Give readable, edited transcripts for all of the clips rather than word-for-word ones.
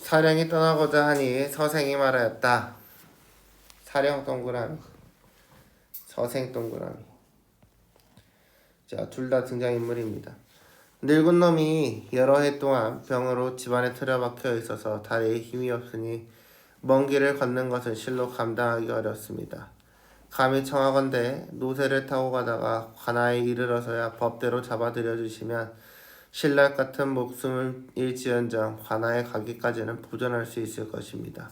사령이 떠나고자 하니 서생이 말하였다. 사령 동그라미, 서생 동그라미. 자, 둘 다 등장인물입니다. 늙은 놈이 여러 해 동안 병으로 집안에 틀어박혀 있어서 다리에 힘이 없으니 먼 길을 걷는 것은 실로 감당하기 어렵습니다. 감히 청하건대 노새를 타고 가다가 관아에 이르러서야 법대로 잡아들여 주시면 신랄 같은 목숨을 잃지언정 관아에 가기까지는 보존할 수 있을 것입니다.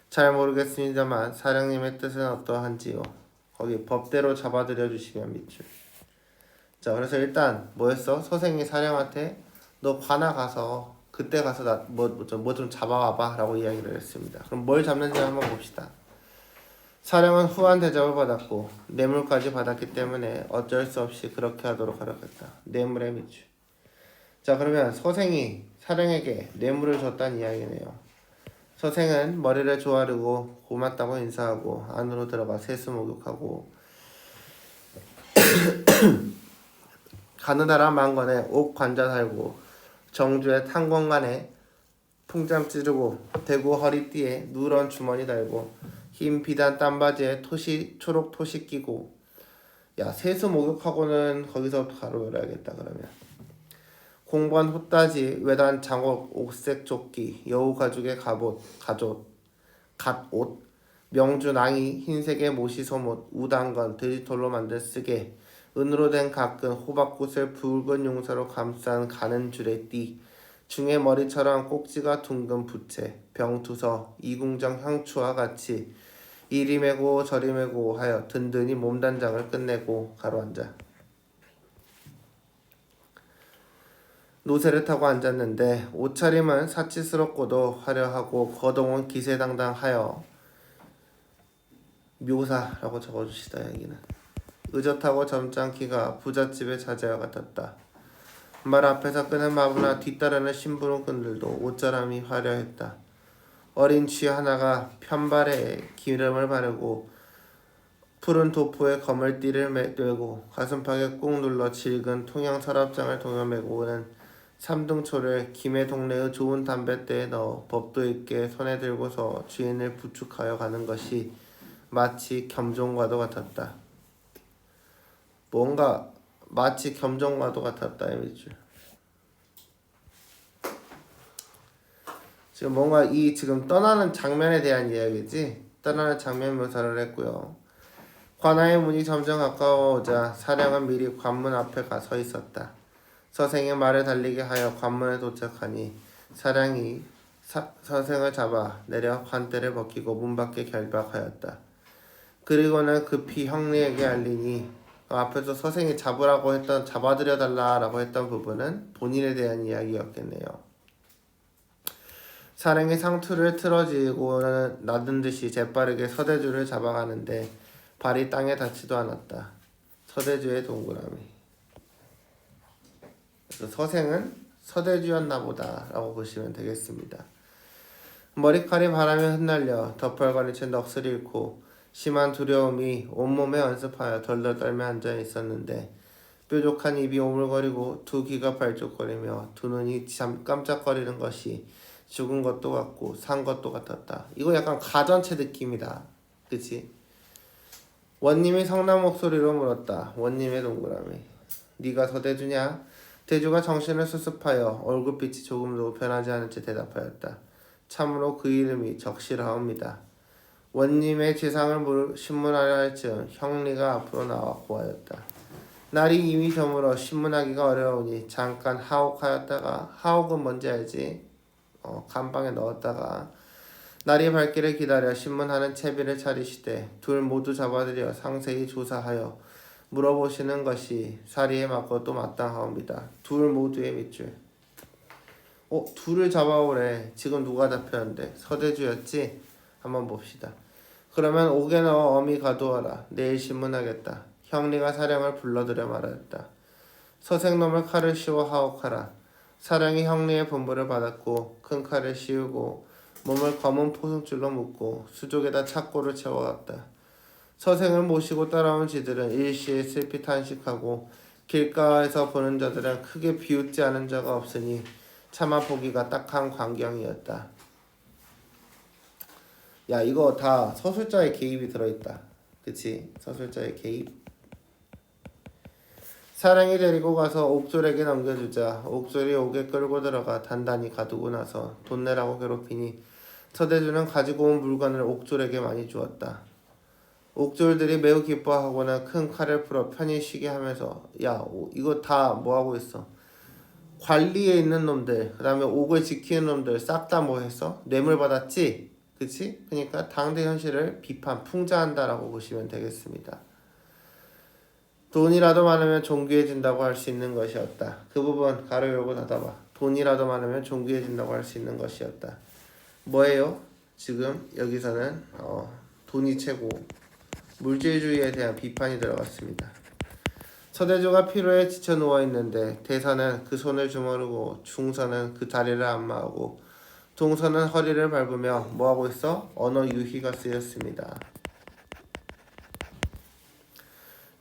잘 모르겠습니다만 사령님의 뜻은 어떠한지요? 거기 법대로 잡아들여 주시면 밑줄. 자, 그래서 일단 뭐였어? 서생이 사령한테 너 관아 가서 그때 가서 나 뭐 좀 잡아와봐 라고 이야기를 했습니다. 그럼 뭘 잡는지 한번 봅시다. 사령은 후한 대접을 받았고 뇌물까지 받았기 때문에 어쩔 수 없이 그렇게 하도록 하려했다. 뇌물의 밑줄. 자, 그러면 서생이 사령에게 뇌물을 줬다는 이야기네요. 서생은 머리를 조아르고 고맙다고 인사하고 안으로 들어가 세수 목욕하고 가느다란 망건에 옥 관자 달고 정주에 탄건간에 풍잠 찌르고 대구 허리띠에 누런 주머니 달고 흰 비단 땀바지에 초록 토시 끼고. 야, 세수 목욕하고는 거기서 바로 열어야겠다. 그러면 공번 호따지 외단 장옥 옥색 조끼 여우 가죽의 갓옷 명주 낭이 흰색의 모시 소못 우단건 돼지털로 만든 쓰개 은으로 된 가끈 호박꽃을 붉은 용사로 감싼 가는 줄의 띠 중에 머리처럼 꼭지가 둥근 부채 병투서 이궁정 향추와 같이 이리 메고 저리 메고 하여 든든히 몸단장을 끝내고 가로앉아 노새를 타고 앉았는데 옷차림은 사치스럽고도 화려하고 거동은 기세당당하여 묘사라고 적어주시다. 여기는 의젓하고 점잖은 키가 부잣집의 자제와 같았다. 말 앞에서 끄는 마부나 뒤따르는 심부름꾼들도 옷자람이 화려했다. 어린 쥐 하나가 편발에 기름을 바르고 푸른 도포에 검을띠를 메고 가슴팍에 꾹 눌러 질근 통영 서랍장을 동여매고 오는 삼등초를 김해 동네의 좋은 담뱃대에 넣어 법도 있게 손에 들고서 주인을 부축하여 가는 것이 마치 겸종과도 같았다. 뭔가 마치 겸종과도 같았다. 이미줄. 지금 뭔가 이 지금 떠나는 장면에 대한 이야기지. 떠나는 장면 묘사를 했고요. 관아의 문이 점점 가까워오자 사령은 미리 관문 앞에 서 있었다. 서생의 말을 달리게 하여 관문에 도착하니 사령이 서생을 잡아 내려 관대를 벗기고 문 밖에 결박하였다. 그리고는 급히 형리에게 알리니 앞에서 서생이 잡으라고 했던 잡아들여 달라라고 했던 부분은 본인에 대한 이야기였겠네요. 사령이 상투를 틀어지고는 나든 듯이 재빠르게 서대주를 잡아가는데 발이 땅에 닿지도 않았다. 서대주의 동그라미. 그래서 서생은 서대주였나 보다 라고 보시면 되겠습니다. 머리칼이 바람에 흩날려 덮얼거린 채 넋을 잃고 심한 두려움이 온몸에 연습하여 덜덜 떨며 앉아 있었는데 뾰족한 입이 오물거리고 두 귀가 발족거리며 두 눈이 깜짝거리는 것이 죽은 것도 같고 산 것도 같았다. 이거 약간 가전체 느낌이다. 그치? 원님이 성난 목소리로 물었다. 원님의 동그라미. 네가 서대주냐? 대주가 정신을 수습하여 얼굴빛이 조금도 변하지 않은 채 대답하였다. 참으로 그 이름이 적실하옵니다. 원님의 재상을 신문하려 할 즈음 형리가 앞으로 나와 고하였다. 날이 이미 저물어 신문하기가 어려우니 잠깐 하옥하였다가 하옥은 뭔지 알지? 감방에 넣었다가 날이 밝기를 기다려 신문하는 채비를 차리시되 둘 모두 잡아들여 상세히 조사하여 물어보시는 것이 사리에 맞고 또 마땅하옵니다. 둘 모두의 밑줄. 둘을 잡아오래. 지금 누가 잡혔는데? 서대주였지? 한번 봅시다. 그러면 옥에 넣어 어미 가두어라. 내일 신문하겠다. 형리가 사령을 불러들여 말하였다. 서생놈을 칼을 씌워 하옥하라. 사령이 형리의 분부를 받았고 큰 칼을 씌우고 몸을 검은 포승줄로 묶고 수족에다 착고를 채워갔다. 서생을 모시고 따라온 쥐들은 일시에 슬피 탄식하고 길가에서 보는 자들은 크게 비웃지 않은 자가 없으니 차마 보기가 딱한 광경이었다. 야 이거 다 서술자의 개입이 들어있다. 그치? 서술자의 개입. 사랑이 데리고 가서 옥졸에게 넘겨주자. 옥졸이 옥에 끌고 들어가 단단히 가두고 나서 돈 내라고 괴롭히니 서대주는 가지고 온 물건을 옥졸에게 많이 주었다. 옥졸들이 매우 기뻐하고는 큰 칼을 풀어 편히 쉬게 하면서 야 이거 다 뭐하고 있어? 관리에 있는 놈들, 그 다음에 옥을 지키는 놈들 싹 다 뭐 했어? 뇌물 받았지? 그치? 그러니까 당대 현실을 비판, 풍자한다라고 보시면 되겠습니다. 돈이라도 많으면 존귀해진다고 할 수 있는 것이었다. 그 부분 가로 열고 닫아봐. 돈이라도 많으면 존귀해진다고 할 수 있는 것이었다. 뭐예요? 지금 여기서는 돈이 최고, 물질주의에 대한 비판이 들어갔습니다. 서대주가 피로에 지쳐 누워있는데 대사는 그 손을 주무르고 중서는 그 다리를 안마하고 동서는 허리를 밟으며 뭐하고 있어? 언어 유희가 쓰였습니다.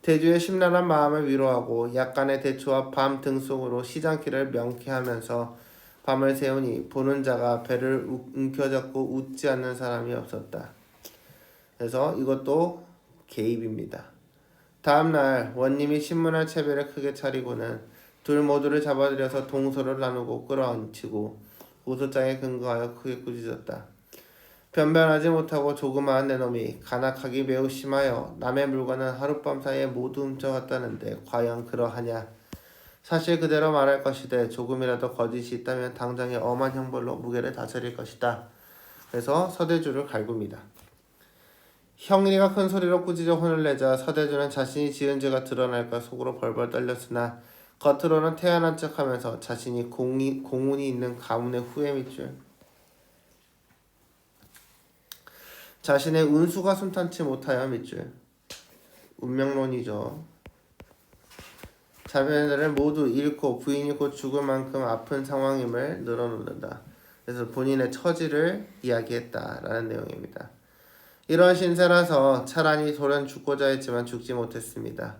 대주의 심란한 마음을 위로하고 약간의 대추와 밤 등 속으로 시장길을 명쾌하면서 밤을 새우니 보는 자가 배를 움켜잡고 웃지 않는 사람이 없었다. 그래서 이것도 개입입니다. 다음날 원님이 신문할 채비를 크게 차리고는 둘 모두를 잡아들여서 동서를 나누고 끌어안치고 고소장에 근거하여 크게 꾸짖었다. 변변하지 못하고 조그마한 내 놈이 간악하기 매우 심하여 남의 물건은 하룻밤 사이에 모두 훔쳐갔다는데 과연 그러하냐. 사실 그대로 말할 것이되 조금이라도 거짓이 있다면 당장에 엄한 형벌로 무게를 다스릴 것이다. 그래서 서대주를 갈굽니다. 형리가 큰 소리로 꾸짖어 혼을 내자 서대주는 자신이 지은 죄가 드러날까 속으로 벌벌 떨렸으나 겉으로는 태연한 척하면서 자신이 공운이 있는 가문의 후예 밑줄 자신의 운수가 순탄치 못하여 밑줄 운명론이죠. 자매들을 모두 잃고 부인이 곧 죽을 만큼 아픈 상황임을 늘어놓는다. 그래서 본인의 처지를 이야기했다라는 내용입니다. 이런 신세라서 차라리 돌은 죽고자 했지만 죽지 못했습니다.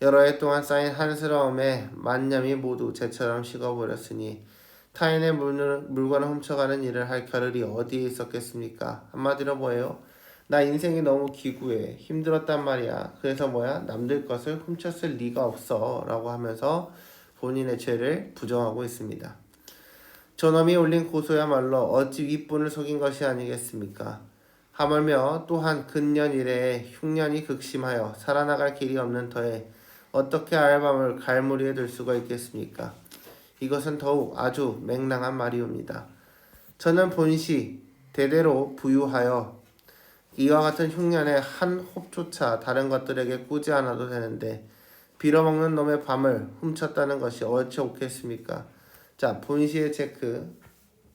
여러 해 동안 쌓인 한스러움에 만념이 모두 재처럼 식어버렸으니 타인의 물건을 훔쳐가는 일을 할 겨를이 어디에 있었겠습니까? 한마디로 뭐예요? 나 인생이 너무 기구해. 힘들었단 말이야. 그래서 뭐야? 남들 것을 훔쳤을 리가 없어. 라고 하면서 본인의 죄를 부정하고 있습니다. 저놈이 올린 고소야말로 어찌 윗분을 속인 것이 아니겠습니까? 하물며 또한 근년 이래에 흉년이 극심하여 살아나갈 길이 없는 터에 어떻게 알밤을 갈무리에 들 수가 있겠습니까? 이것은 더욱 아주 맹랑한 말이옵니다. 저는 본시 대대로 부유하여 이와 같은 흉년에 한 홉조차 다른 것들에게 꾸지 않아도 되는데 빌어먹는 놈의 밤을 훔쳤다는 것이 어찌 옳겠습니까? 자, 본시의 체크.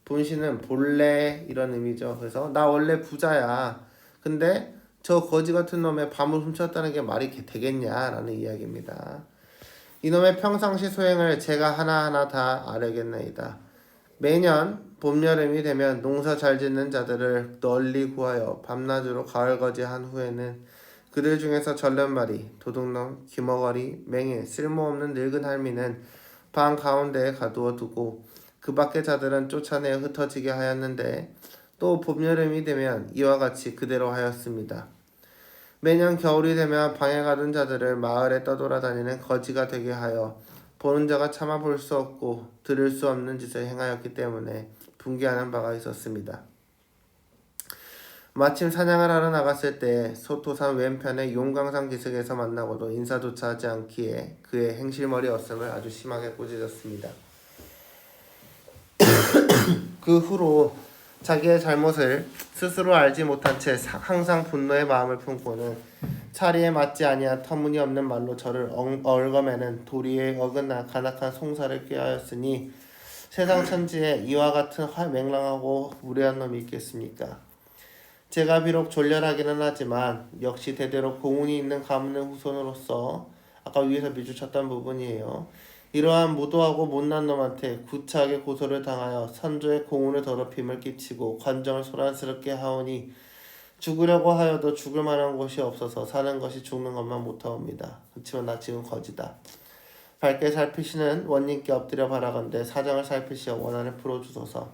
본시는 본래 이런 의미죠. 그래서 나 원래 부자야. 근데 저 거지 같은 놈의 밤을 훔쳤다는 게 말이 되겠냐라는 이야기입니다. 이놈의 평상시 소행을 제가 하나하나 다 아뢰겠나이다. 매년 봄, 여름이 되면 농사 잘 짓는 자들을 널리 구하여 밤낮으로 가을거지한 후에는 그들 중에서 절름발이, 도둑놈, 귀머거리, 맹해, 쓸모없는 늙은 할미는 방 가운데에 가두어 두고 그 밖의 자들은 쫓아내어 흩어지게 하였는데 또 봄, 여름이 되면 이와 같이 그대로 하였습니다. 매년 겨울이 되면 방에 가둔 자들을 마을에 떠돌아다니는 거지가 되게 하여 보는 자가 차마 볼 수 없고 들을 수 없는 짓을 행하였기 때문에 분개하는 바가 있었습니다. 마침 사냥을 하러 나갔을 때 소토산 왼편의 용광산 기슭에서 만나고도 인사조차 하지 않기에 그의 행실머리 없음을 아주 심하게 꾸짖었습니다. 그 후로 자기의 잘못을 스스로 알지 못한 채 항상 분노의 마음을 품고는 차리에 맞지 아니한 터무니없는 말로 저를 얽어매는 도리에 어긋나 간악한 송사를 꾀하였으니 세상 천지에 이와 같은 맹랑하고 무례한 놈이 있겠습니까? 제가 비록 졸렬하기는 하지만 역시 대대로 공운이 있는 가문의 후손으로서 아까 위에서 밀주쳤던 부분이에요. 이러한 무도하고 못난 놈한테 구차하게 고소를 당하여 선조의 공운을 더럽힘을 끼치고 관정을 소란스럽게 하오니 죽으려고 하여도 죽을 만한 곳이 없어서 사는 것이 죽는 것만 못하옵니다. 그렇지만 나 지금 거지다. 밝게 살피시는 원님께 엎드려 바라건대 사정을 살피시어 원한을 풀어주소서.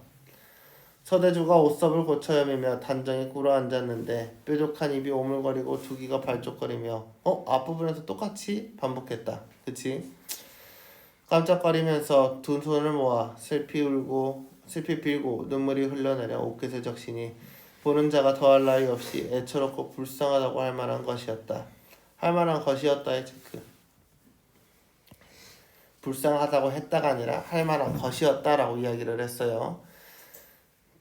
서대주가 옷섭을 고쳐 여미며 단정히 꿇어앉았는데 뾰족한 입이 오물거리고 두 귀가 발족거리며 앞부분에서 똑같이 반복했다. 그치? 깜짝거리면서 두 손을 모아 슬피 빌고 눈물이 흘러내려 옷깃을 적시니 보는 자가 더할 나위 없이 애처롭고 불쌍하다고 할 만한 것이었다. 할 만한 것이었다의 체크. 불쌍하다고 했다가 아니라 할 만한 것이었다라고 이야기를 했어요.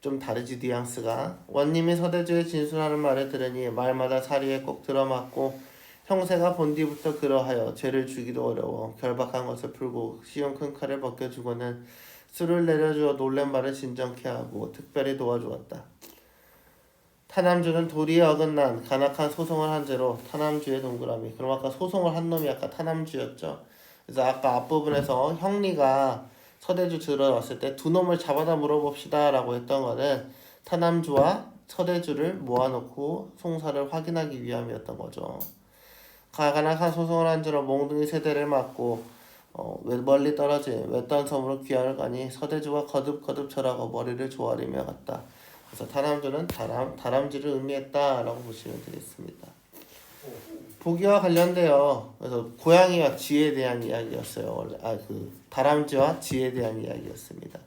좀 다르지 뉘앙스가. 원님이 서대주의 진술하는 말을 들으니 말마다 사리에 꼭 들어맞고 형세가 본 뒤부터 그러하여 죄를 주기도 어려워 결박한 것을 풀고 쉬운 큰 칼을 벗겨주고는 술을 내려주어 놀란 말을 진정케 하고 특별히 도와주었다. 타남주는 도리에 어긋난 간악한 소송을 한 죄로 타남주의 동그라미. 그럼 아까 소송을 한 놈이 아까 타남주였죠. 그래서 아까 앞부분에서 형리가 서대주 들어왔을 때 두 놈을 잡아다 물어봅시다 라고 했던 거는 타남주와 서대주를 모아놓고 송사를 확인하기 위함이었던 거죠. 간악한 소송을 한 죄로 몽둥이 세대를 맞고 멀리 떨어진 외딴 섬으로 귀환을 가니 서대주가 거듭거듭 절하고 머리를 조아리며 갔다. 그래서 타남주는 다람쥐를 의미했다라고 보시면 되겠습니다. 보기와 관련돼요. 그래서 고양이와 쥐에 대한 이야기였어요. 원래 다람쥐와 쥐에 대한 이야기였습니다.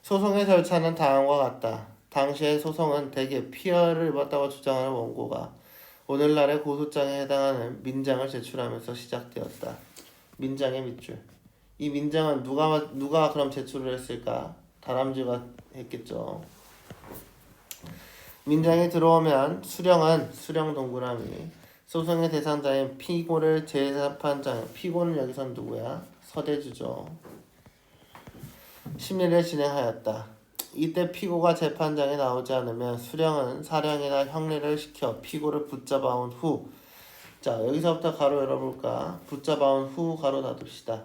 소송의 절차는 다음과 같다. 당시의 소송은 대개 피해를 입었다고 주장하는 원고가 오늘날의 고소장에 해당하는 민장을 제출하면서 시작되었다. 민장의 밑줄. 이 민장은 누가 그럼 제출을 했을까? 다람쥐가 했겠죠. 민장이 들어오면 수령 동그라미. 소송의 대상자인 피고를 재판장. 피고는 여기선 누구야? 서대주죠. 심리를 진행하였다. 이때 피고가 재판장에 나오지 않으면 수령은 사령이나 형리를 시켜 피고를 붙잡아온 후, 자 여기서부터 가로 열어볼까? 붙잡아온 후 가로 닫읍시다.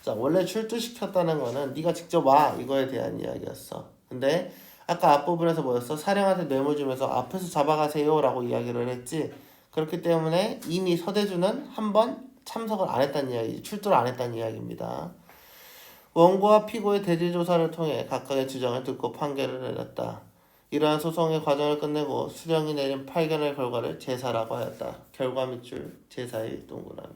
자 원래 출두시켰다는 거는 네가 직접 와 이거에 대한 이야기였어. 근데 아까 앞부분에서 뭐였어? 사령한테 뇌물 주면서 앞에서 잡아가세요 라고 이야기를 했지. 그렇기 때문에 이미 서대주는 한번 참석을 안 했다는 이야기, 출두를 안 했다는 이야기입니다. 원고와 피고의 대질조사를 통해 각각의 주장을 듣고 판결을 내렸다. 이러한 소송의 과정을 끝내고 수령이 내린 판결의 결과를 제사라고 하였다. 결과 밑줄 제사의 동그라미.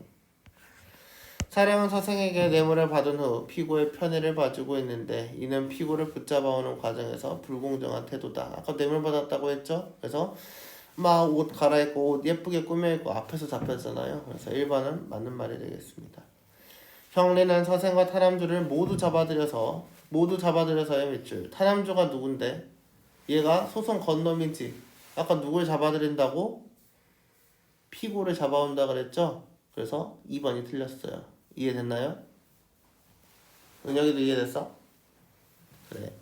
사령은 서생에게 뇌물을 받은 후 피고의 편의를 봐주고 있는데 이는 피고를 붙잡아오는 과정에서 불공정한 태도다. 아까 뇌물 받았다고 했죠? 그래서 막 옷 갈아입고 옷 예쁘게 꾸며입고 앞에서 잡혔잖아요. 그래서 1번은 맞는 말이 되겠습니다. 형리는 서생과 타남주를 모두 잡아들여서의 밑줄. 타남주가 누군데? 얘가 소송 건 놈이지. 아까 누굴 잡아들인다고? 피고를 잡아온다 그랬죠? 그래서 2번이 틀렸어요. 이해됐나요? 은혁이도 이해됐어? 그래.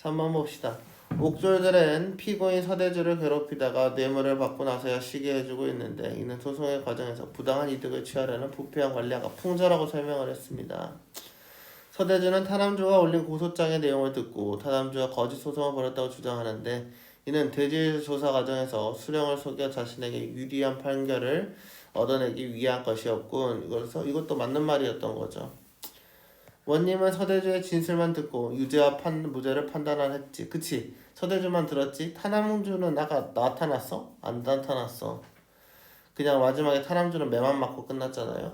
3번 봅시다. 옥졸들은 피고인 서대주를 괴롭히다가 뇌물을 받고 나서야 쉬게 해주고 있는데 이는 소송의 과정에서 부당한 이득을 취하려는 부패한 관리아가 풍자라고 설명을 했습니다. 서대주는 타남주가 올린 고소장의 내용을 듣고 타남주가 거짓 소송을 벌였다고 주장하는데 이는 대질 조사 과정에서 수령을 속여 자신에게 유리한 판결을 얻어내기 위한 것이었군. 그래서 이것도 맞는 말이었던 거죠. 원님은 서대주의 진술만 듣고 유죄와 무죄를 판단을 했지. 그치? 서대주만 들었지? 타남주는 나타났어? 안 나타났어. 그냥 마지막에 타남주는 매만 맞고 끝났잖아요.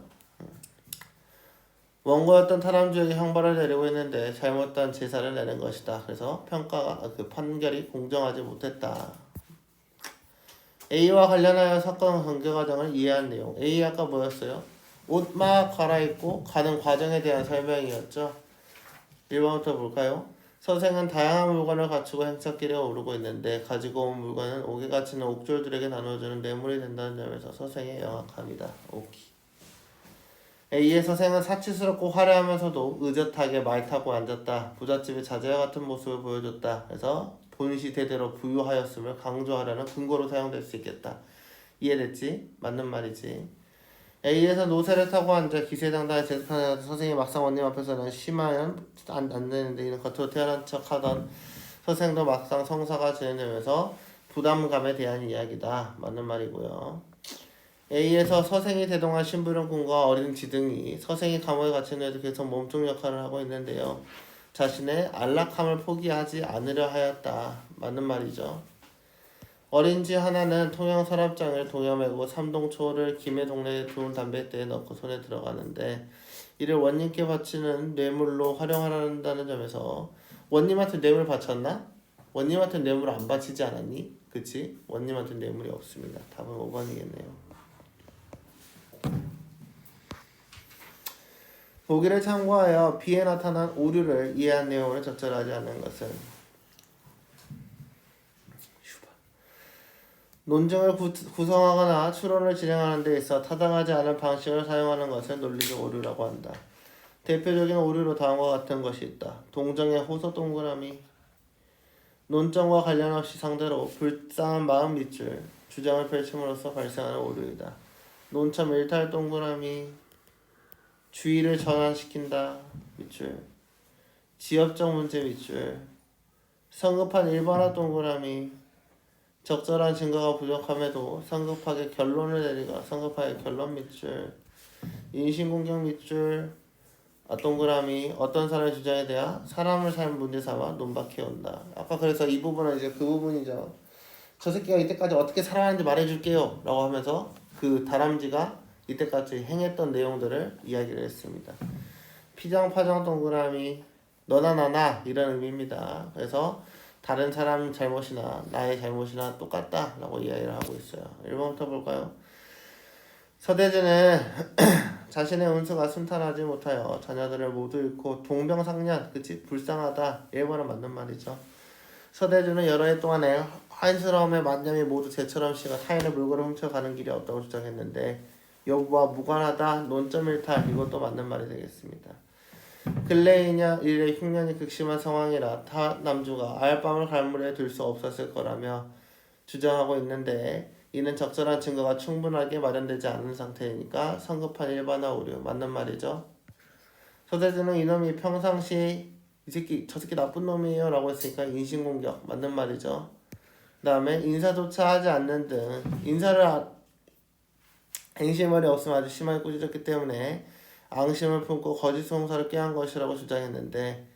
원고였던 타남주에게 형벌을 내리고 있는데 잘못된 제사를 내는 것이다. 그래서 판결이 공정하지 못했다. A와 관련하여 사건 전개 과정을 이해한 내용. A 아까 뭐였어요? 옷 막 갈아입고 가는 과정에 대한 설명이었죠. 1번부터 볼까요? 서생은 다양한 물건을 갖추고 행차길에 오르고 있는데 가지고 온 물건은 옥에 갇히는 옥졸들에게 나눠주는 뇌물이 된다는 점에서 서생에 영악합니다. 오키. A의 서생은 사치스럽고 화려하면서도 의젓하게 말 타고 앉았다. 부잣집의 자제와 같은 모습을 보여줬다. 그래서 본시대대로 부유하였음을 강조하려는 근거로 사용될 수 있겠다. 이해됐지? 맞는 말이지. A에서 노새를 타고 앉아 기세당당히 제습하는 서생이 막상 원님 앞에서는 심하면 안 되는데 이는 겉으로 태어난 척하던 서생도 막상 성사가 진행되면서 부담감에 대한 이야기다. 맞는 말이고요. A에서 서생이 대동한 심부름꾼과 어린 지등이 서생이 감옥에 갇힌 후에도 계속 몸통 역할을 하고 있는데요. 자신의 안락함을 포기하지 않으려 하였다. 맞는 말이죠. 어린 쥐 하나는 통영 서랍장을 동여매고 삼동초를 김해 동네에 두은 담뱃대에 넣고 손에 들어가는데 이를 원님께 바치는 뇌물로 활용하란다는 점에서 원님한테 뇌물 바쳤나? 원님한테 뇌물 안 바치지 않았니? 그치? 원님한테 뇌물이 없습니다. 답은 5번이겠네요. 보기를 참고하여 B에 나타난 오류를 이해한 내용을 적절하지 않은 것은 논증을 구성하거나 추론을 진행하는 데 있어 타당하지 않은 방식을 사용하는 것을 논리적 오류라고 한다. 대표적인 오류로 다음과 같은 것이 있다. 동정의 호소 동그라미 논점과 관련 없이 상대로 불쌍한 마음 밑줄 주장을 펼침으로써 발생하는 오류이다. 논점 일탈 동그라미 주의를 전환시킨다 밑줄 지엽적 문제 밑줄 성급한 일반화 동그라미 적절한 증거가 부족함에도 성급하게 결론을 내리가 성급하게 결론 밑줄 인신공격 밑줄 동그라미 어떤 사람의 주장에 대하 사람을 삶 문제 삼아 논박해온다. 아까 그래서 이 부분은 이제 그 부분이죠. 저 새끼가 이때까지 어떻게 살아왔는지 말해줄게요 라고 하면서 그 다람쥐가 이때까지 행했던 내용들을 이야기를 했습니다. 피장파장 동그라미 너나 나나 이런 의미입니다. 그래서 다른 사람 잘못이나 나의 잘못이나 똑같다 라고 이야기를 하고 있어요. 1번부터 볼까요? 서대지는 자신의 운수가 순탄하지 못하여 자녀들을 모두 잃고 동병상련 그치? 불쌍하다. 1번은 맞는 말이죠. 서대주는 여러 해 동안에 한스러움의 만념이 모두 쟤처럼 씨가 타인의 물건을 훔쳐가는 길이 없다고 주장했는데 여부와 무관하다. 논점 일탈 이것도 맞는 말이 되겠습니다. 근래이냐 일의 흉년이 극심한 상황이라 타 남주가 알밤을 갈무리에 둘 수 없었을 거라며 주장하고 있는데 이는 적절한 증거가 충분하게 마련되지 않은 상태이니까 성급한 일반화 오류 맞는 말이죠. 서대주는 이놈이 평상시 저 새끼 나쁜 놈이에요 라고 했으니까 인신공격 맞는 말이죠. 그 다음에 인사조차 하지 않는 등 인사를 앵심머리 없으면 아주 심하게 꾸짖었기 때문에 앙심을 품고 거짓 송사를 꾀한 것이라고 주장했는데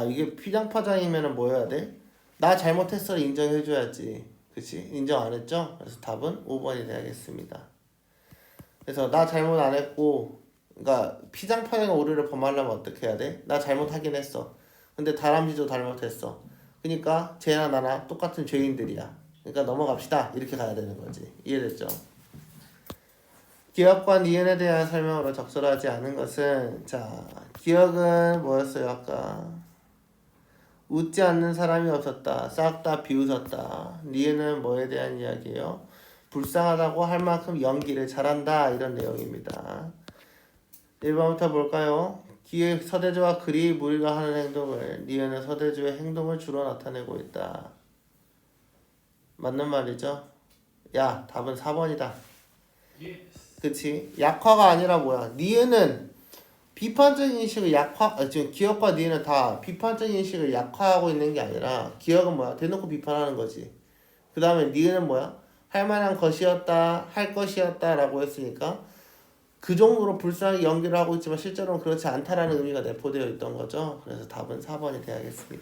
이게 피장파장이면은 뭐 해야 돼? 나 잘못했어 인정해줘야지. 그치? 인정 안 했죠? 그래서 답은 5번이 돼야겠습니다. 그래서 나 잘못 안 했고 그러니까 피장파장 오류를 범하려면 어떻게 해야 돼? 나 잘못하긴 했어. 근데 다람쥐도 잘못했어. 그러니까 쟤나 나나 똑같은 죄인들이야. 그러니까 넘어갑시다. 이렇게 가야 되는 거지. 이해됐죠? 기억과 니은에 대한 설명으로 적절하지 않은 것은 기억은 뭐였어요 아까? 웃지 않는 사람이 없었다. 싹 다 비웃었다. 니은은 뭐에 대한 이야기예요? 불쌍하다고 할 만큼 연기를 잘한다 이런 내용입니다. 1번부터 볼까요? 기획 서대주와 그리 무리가 하는 행동을 니은은 서대주의 행동을 주로 나타내고 있다. 맞는 말이죠? 야 답은 4번이다. 그치? 약화가 아니라 뭐야? 니은은 비판적인 인식을 지금 기억과 니은은 다 비판적인 인식을 약화하고 있는 게 아니라 기억은 뭐야? 대놓고 비판하는 거지. 그 다음에 니은은 뭐야? 할 만한 것이었다, 할 것이었다 라고 했으니까 그 정도로 불쌍하게 연기를 하고 있지만 실제로는 그렇지 않다라는 의미가 내포되어 있던 거죠. 그래서 답은 4번이 돼야겠습니다.